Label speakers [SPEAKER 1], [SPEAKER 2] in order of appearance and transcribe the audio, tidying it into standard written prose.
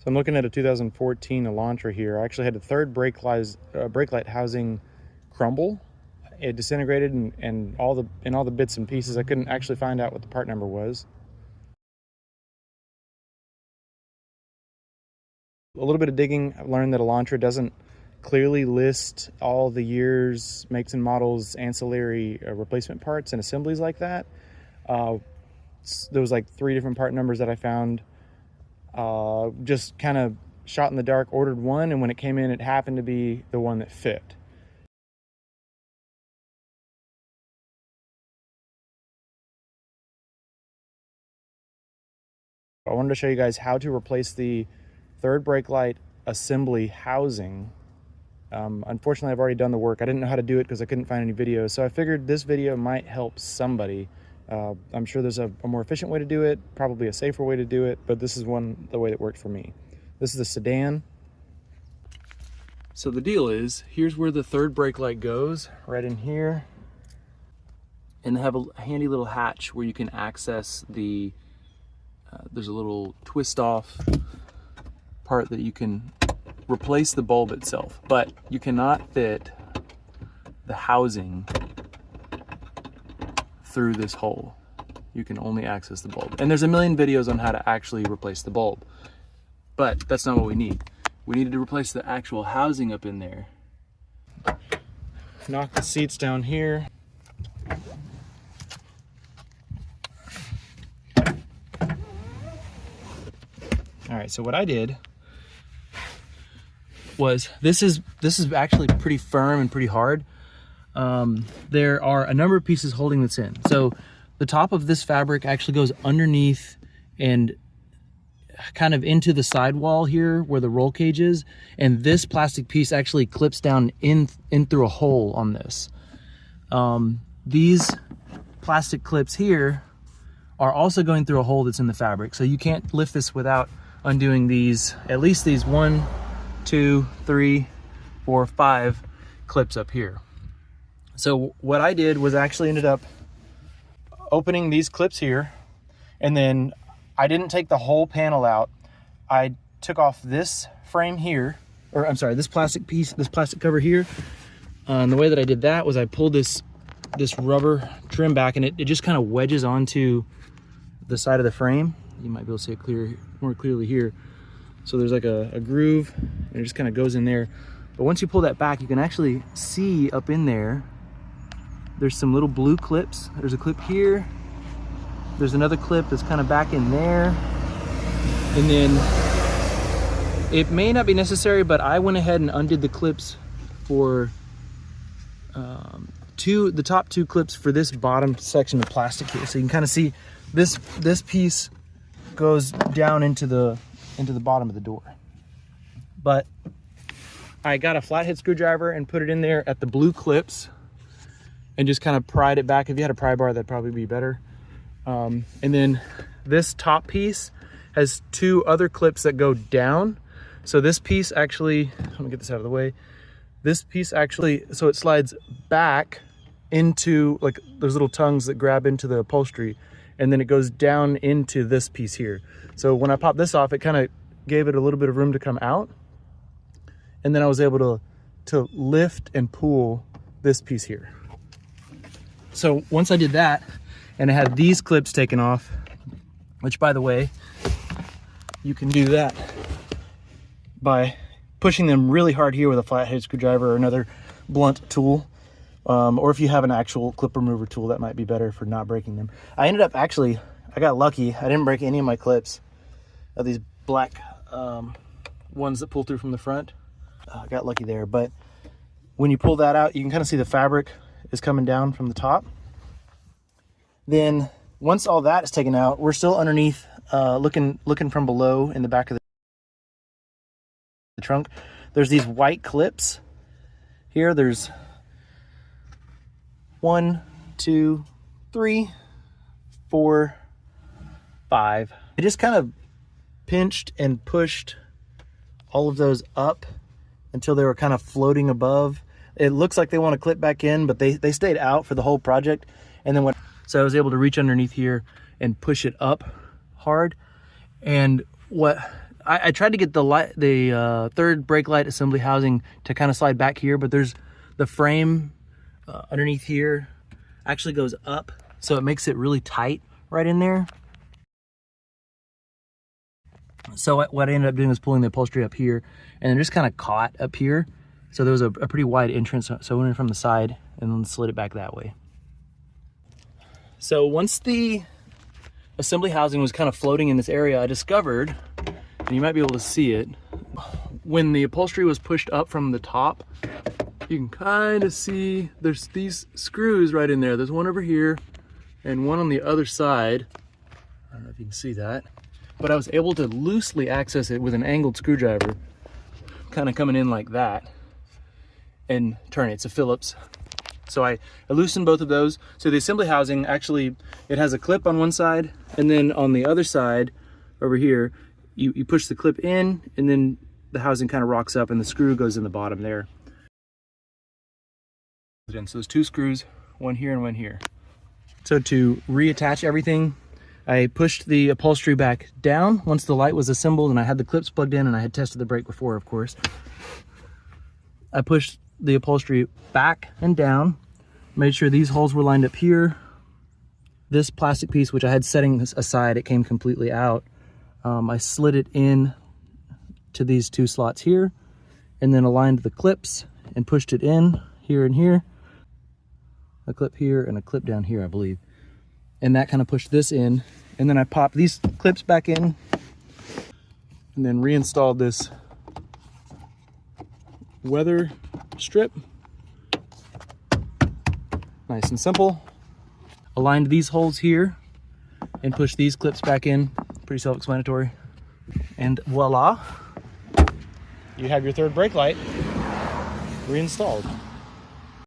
[SPEAKER 1] So I'm looking at a 2014 Elantra here. I actually had the third brake light housing crumble. It disintegrated and all the bits and pieces. I couldn't actually find out what the part number was. A little bit of digging, I've learned that Elantra doesn't clearly list all the years, makes and models, ancillary replacement parts and assemblies like that. There was like 3 different part numbers that I found. Just kind of shot in the dark, ordered one, and when it came in, it happened to be the one that fit. I wanted to show you guys how to replace the third brake light assembly housing. Unfortunately, I've already done the work. I didn't know how to do it because I couldn't find any videos, so I figured this video might help somebody. I'm sure there's a more efficient way to do it, probably a safer way to do it, but this is the way that worked for me. This is a sedan. So the deal is, here's where the third brake light goes, right in here. And they have a handy little hatch where you can access the, there's a little twist off part that you can replace the bulb itself, but you cannot fit the housing through this hole. You can only access the bulb. And there's a million videos on how to actually replace the bulb, but that's not what we need. We needed to replace the actual housing up in there. Knock the seats down here. All right, so what I did was, this is actually pretty firm and pretty hard. There are a number of pieces holding this in. So the top of this fabric actually goes underneath and kind of into the sidewall here where the roll cage is, and this plastic piece actually clips down in through a hole on this. These plastic clips here are also going through a hole that's in the fabric, so you can't lift this without undoing these, at least these 1, 2, 3, 4, 5 clips up here. So what I did was actually ended up opening these clips here, and then I didn't take the whole panel out. I took off this frame here, or I'm sorry, this plastic piece, this plastic cover here. And the way that I did that was I pulled this rubber trim back, and it just kind of wedges onto the side of the frame. You might be able to see it more clearly here. So there's like a groove, and it just kind of goes in there. But once you pull that back, you can actually see up in there, there's some little blue clips. There's a clip here. There's another clip that's kind of back in there. And then it may not be necessary, but I went ahead and undid the clips for the top 2 clips for this bottom section of plastic here. So you can kind of see this piece goes down into the bottom of the door. But I got a flathead screwdriver and put it in there at the blue clips and just kind of pried it back. If you had a pry bar, that'd probably be better. And then this top piece has 2 other clips that go down. So this piece actually, let me get this out of the way. This piece actually, so it slides back into, like, there's little tongues that grab into the upholstery, and then it goes down into this piece here. So when I popped this off, it kind of gave it a little bit of room to come out. And then I was able to lift and pull this piece here. So once I did that, and I had these clips taken off, which, by the way, you can do that by pushing them really hard here with a flathead screwdriver or another blunt tool. Or if you have an actual clip remover tool, that might be better for not breaking them. I ended up actually, I got lucky. I didn't break any of my clips of these black ones that pull through from the front. I got lucky there, but when you pull that out, you can kind of see the fabric is coming down from the top. Then once all that is taken out, we're still underneath, looking from below in the back of the trunk. There's these white clips here. There's 1, 2, 3, 4, 5. I just kind of pinched and pushed all of those up until they were kind of floating above. It looks like they want to clip back in, but they stayed out for the whole project. And then so I was able to reach underneath here and push it up hard. And what I tried to get the third brake light assembly housing to kind of slide back here, but there's the frame underneath here actually goes up, so it makes it really tight right in there. So what I ended up doing was pulling the upholstery up here and then just kind of caught up here. So there was a pretty wide entrance, so I went in from the side and then slid it back that way. So once the assembly housing was kind of floating in this area, I discovered, and you might be able to see it, when the upholstery was pushed up from the top, you can kind of see there's these screws right in there. There's one over here and one on the other side. I don't know if you can see that, but I was able to loosely access it with an angled screwdriver, kind of coming in like that, and turn it. It's a Phillips. So I loosened both of those. So the assembly housing, actually, it has a clip on one side, and then on the other side over here, you push the clip in, and then the housing kind of rocks up and the screw goes in the bottom there. So there's two screws, one here and one here. So to reattach everything, I pushed the upholstery back down once the light was assembled and I had the clips plugged in, and I had tested the brake before, of course. I pushed the upholstery back and down, made sure these holes were lined up here. This plastic piece, which I had setting aside, it came completely out. I slid it in to these two slots here, and then aligned the clips and pushed it in here and here. A clip here and a clip down here, I believe. And that kind of pushed this in. And then I popped these clips back in and then reinstalled this weather strip. Nice and simple. Aligned these holes here and pushed these clips back in. Pretty self-explanatory. And voila, you have your third brake light reinstalled.